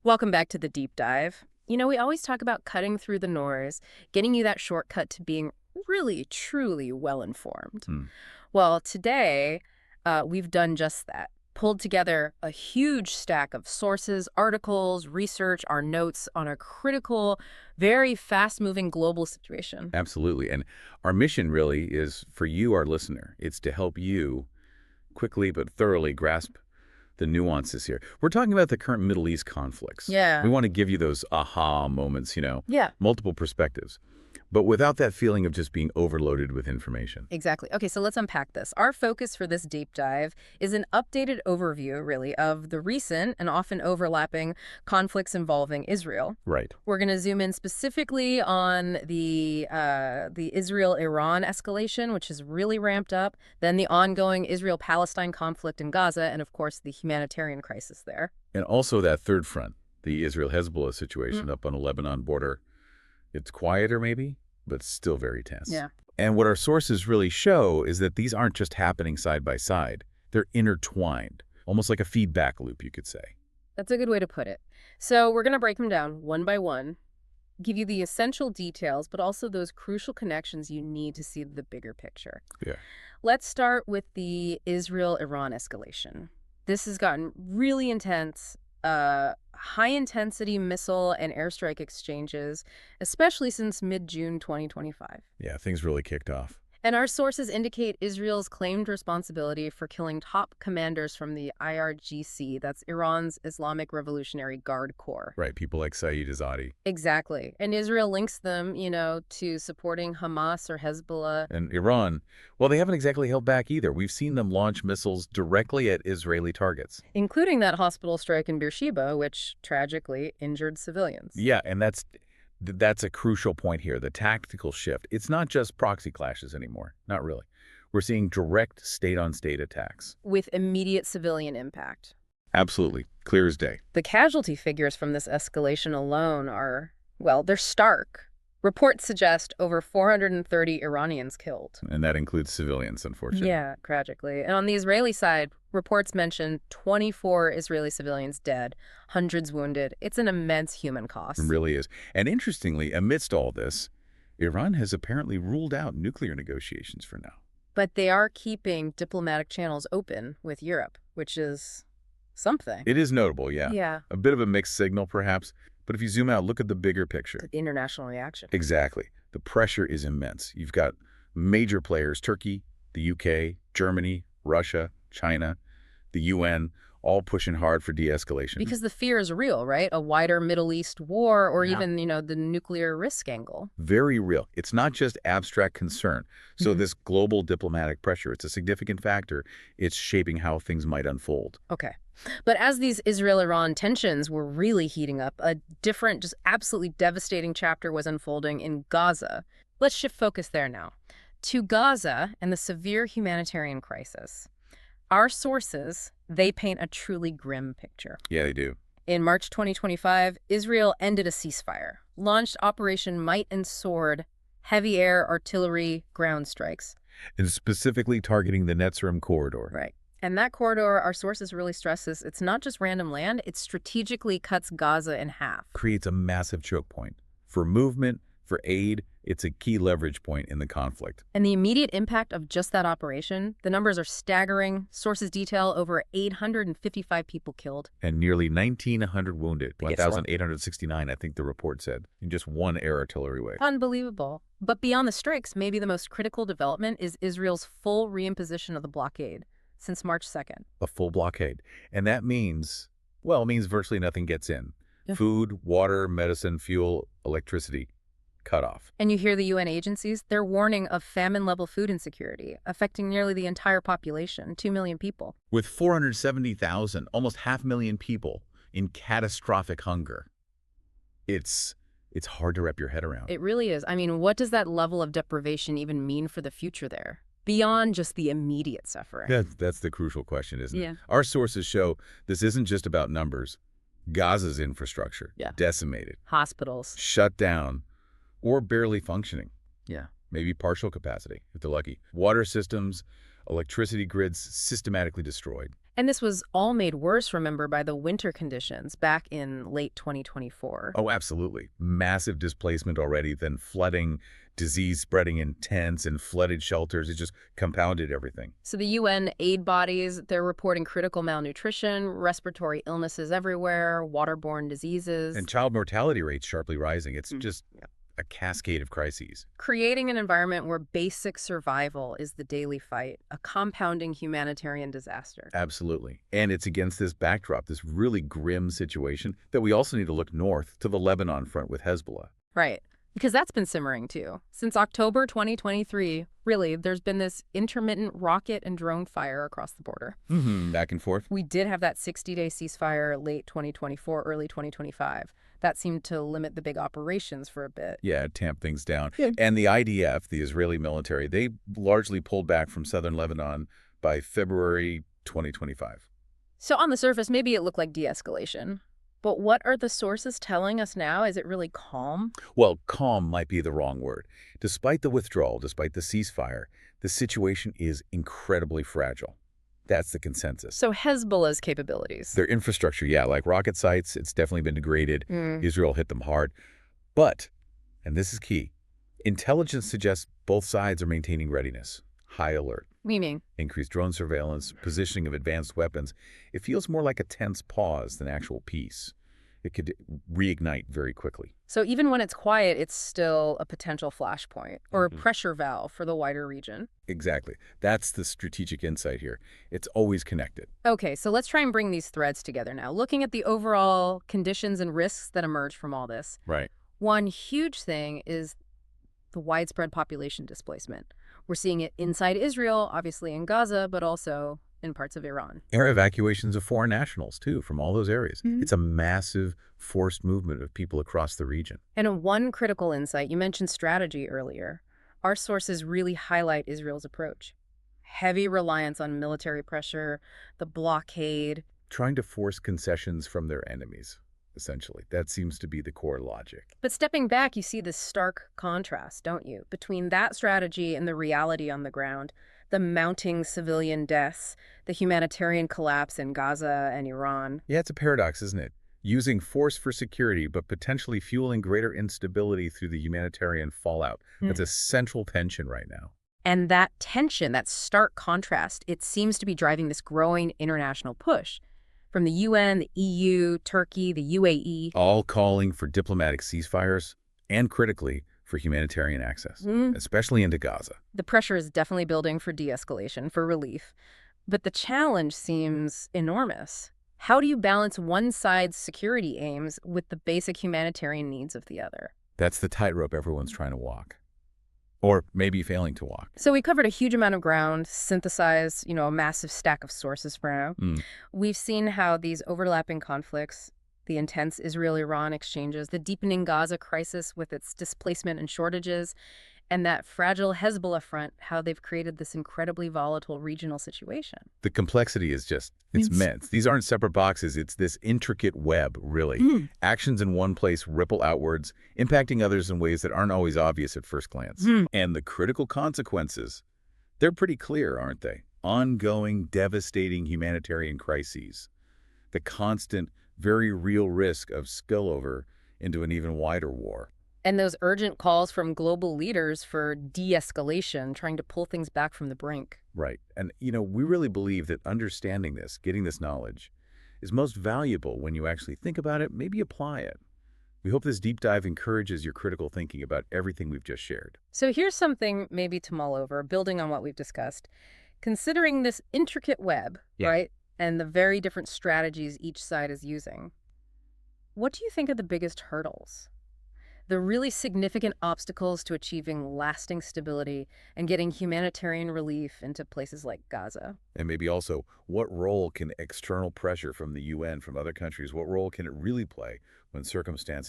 Welcome back to the deep dive. We always talk about cutting through the noise, getting you that shortcut to being really, truly well-informed. Hmm. Well, today, we've done just that. Pulled together a huge stack of sources, articles, research, our notes on a critical, very fast-moving global situation. Absolutely. And our mission really is for you, our listener. It's to help you quickly but thoroughly grasp the nuances here. We're talking about the current Middle East conflicts. Yeah. We want to give you those aha moments, Yeah. multiple perspectives, but without that feeling of just being overloaded with information. Exactly. Okay, so let's unpack this. Our focus for this deep dive is an updated overview, really, of the recent and often overlapping conflicts involving Israel. Right. We're going to zoom in specifically on the Israel-Iran escalation, which has really ramped up, then the ongoing Israel-Palestine conflict in Gaza, and of course the humanitarian crisis there. And also that third front, the Israel-Hezbollah situation up on the Lebanon border. It's quieter maybe, but still very tense. Yeah. And what our sources really show is that these aren't just happening side by side. They're intertwined, almost like a feedback loop, you could say. That's a good way to put it. So we're going to break them down one by one, give you the essential details, but also those crucial connections you need to see the bigger picture. Yeah. Let's start with the Israel-Iran escalation. This has gotten really intense. High-intensity missile and airstrike exchanges, especially since mid-June 2025. Yeah, things really kicked off. And our sources indicate Israel's claimed responsibility for killing top commanders from the IRGC, that's Iran's Islamic Revolutionary Guard Corps. Right, people like Saeed Azadi. Exactly. And Israel links them, to supporting Hamas or Hezbollah. And Iran, well, they haven't exactly held back either. We've seen them launch missiles directly at Israeli targets. Including that hospital strike in Beersheba, which tragically injured civilians. Yeah, and that's a crucial point here, the tactical shift. It's not just proxy clashes anymore. Not really. We're seeing direct state-on-state attacks. With immediate civilian impact. Absolutely. Clear as day. The casualty figures from this escalation alone are, well, they're stark. Reports suggest over 430 Iranians killed. And that includes civilians, unfortunately. Yeah, tragically. And on the Israeli side, reports mention 24 Israeli civilians dead, hundreds wounded. It's an immense human cost. It really is. And interestingly, amidst all this, Iran has apparently ruled out nuclear negotiations for now. But they are keeping diplomatic channels open with Europe, which is something. It is notable, yeah. Yeah. A bit of a mixed signal, perhaps. But if you zoom out, look at the bigger picture. The international reaction. Exactly. The pressure is immense. You've got major players, Turkey, the UK, Germany, Russia, China, the UN, all pushing hard for de-escalation. Because the fear is real, right? A wider Middle East war or Yeah. even, the nuclear risk angle. Very real. It's not just abstract concern. So this global diplomatic pressure, it's a significant factor. It's shaping how things might unfold. Okay. But as these Israel-Iran tensions were really heating up, a different, just absolutely devastating chapter was unfolding in Gaza. Let's shift focus there now. To Gaza and the severe humanitarian crisis. Our sources, they paint a truly grim picture. Yeah, they do. In March 2025, Israel ended a ceasefire, launched Operation Might and Sword, heavy air, artillery, ground strikes. And specifically targeting the Netzarim corridor. Right. And that corridor, our sources really stress this, it's not just random land, it strategically cuts Gaza in half. Creates a massive choke point. For movement, for aid, it's a key leverage point in the conflict. And the immediate impact of just that operation, the numbers are staggering. Sources detail over 855 people killed. And nearly 1,900 wounded. Yes. 1,869, I think the report said, in just one air artillery wave. Unbelievable. But beyond the strikes, maybe the most critical development is Israel's full reimposition of the blockade since March 2nd. A full blockade. And that means, well, it means virtually nothing gets in. Yeah. Food, water, medicine, fuel, electricity, cut off. And you hear the UN agencies, they're warning of famine-level food insecurity, affecting nearly the entire population, 2 million people. With 470,000, almost 500,000 people in catastrophic hunger. It's hard to wrap your head around. It really is. I mean, what does that level of deprivation even mean for the future there? Beyond just the immediate suffering. That's the crucial question, isn't Yeah. it? Our sources show this isn't just about numbers. Gaza's infrastructure, Yeah. decimated, Hospitals. shut down, or barely functioning. Yeah. Maybe partial capacity, if they're lucky. Water systems, electricity grids systematically destroyed. And this was all made worse, remember, by the winter conditions back in late 2024. Oh, absolutely. Massive displacement already, then flooding, disease spreading in tents and flooded shelters. It just compounded everything. So the UN aid bodies, they're reporting critical malnutrition, respiratory illnesses everywhere, waterborne diseases. And child mortality rates sharply rising. It's Mm. just a cascade of crises. Creating an environment where basic survival is the daily fight, a compounding humanitarian disaster. Absolutely. And it's against this backdrop, this really grim situation, that we also need to look north to the Lebanon front with Hezbollah. Right. Because that's been simmering too. Since October 2023, really, there's been this intermittent rocket and drone fire across the border. Back and forth. We did have that 60-day ceasefire late 2024, early 2025. That seemed to limit the big operations for a bit. Yeah, tamp things down. Yeah. And the IDF, the Israeli military, they largely pulled back from southern Lebanon by February 2025. So on the surface, maybe it looked like de-escalation. But what are the sources telling us now? Is it really calm? Well, calm might be the wrong word. Despite the withdrawal, despite the ceasefire, the situation is incredibly fragile. That's the consensus. So Hezbollah's capabilities. Their infrastructure, yeah, like rocket sites, it's definitely been degraded. Mm. Israel hit them hard. But, and this is key, intelligence suggests both sides are maintaining readiness, high alert. We mean? Increased drone surveillance, positioning of advanced weapons. It feels more like a tense pause than actual peace. It could reignite very quickly. So even when it's quiet, it's still a potential flashpoint or a pressure valve for the wider region. Exactly. That's the strategic insight here. It's always connected. Okay, so let's try and bring these threads together now. Looking at the overall conditions and risks that emerge from all this. Right. One huge thing is the widespread population displacement. We're seeing it inside Israel, obviously in Gaza, but also in parts of Iran. Air evacuations of foreign nationals, too, from all those areas. Mhm. It's a massive forced movement of people across the region. And one critical insight, you mentioned strategy earlier. Our sources really highlight Israel's approach. Heavy reliance on military pressure, the blockade. Trying to force concessions from their enemies, essentially. That seems to be the core logic. But stepping back, you see this stark contrast, don't you, between that strategy and the reality on the ground. The mounting civilian deaths, the humanitarian collapse in Gaza and Iran. Yeah, it's a paradox, isn't it? Using force for security, but potentially fueling greater instability through the humanitarian fallout. That's a central tension right now. And that tension, that stark contrast, it seems to be driving this growing international push. From the UN, the EU, Turkey, the UAE. All calling for diplomatic ceasefires and, critically, for humanitarian access, especially into Gaza. The pressure is definitely building for de-escalation, for relief. But the challenge seems enormous. How do you balance one side's security aims with the basic humanitarian needs of the other? That's the tightrope everyone's trying to walk. Or maybe failing to walk. So we covered a huge amount of ground, synthesized, a massive stack of sources for now. We've seen how these overlapping conflicts, the intense Israel-Iran exchanges, the deepening Gaza crisis with its displacement and shortages, and that fragile Hezbollah front, how they've created this incredibly volatile regional situation. The complexity is just, it's immense. These aren't separate boxes. It's this intricate web, really. Actions in one place ripple outwards, impacting others in ways that aren't always obvious at first glance. And the critical consequences, they're pretty clear, aren't they? Ongoing, devastating humanitarian crises. The constant, very real risk of spillover into an even wider war. And those urgent calls from global leaders for de-escalation, trying to pull things back from the brink. Right. And, we really believe that understanding this, getting this knowledge, is most valuable when you actually think about it, maybe apply it. We hope this deep dive encourages your critical thinking about everything we've just shared. So here's something maybe to mull over, building on what we've discussed. Considering this intricate web, right, and the very different strategies each side is using, what do you think are the biggest hurdles? The really significant obstacles to achieving lasting stability and getting humanitarian relief into places like Gaza. And maybe also, what role can external pressure from the UN, from other countries, what role can it really play when circumstances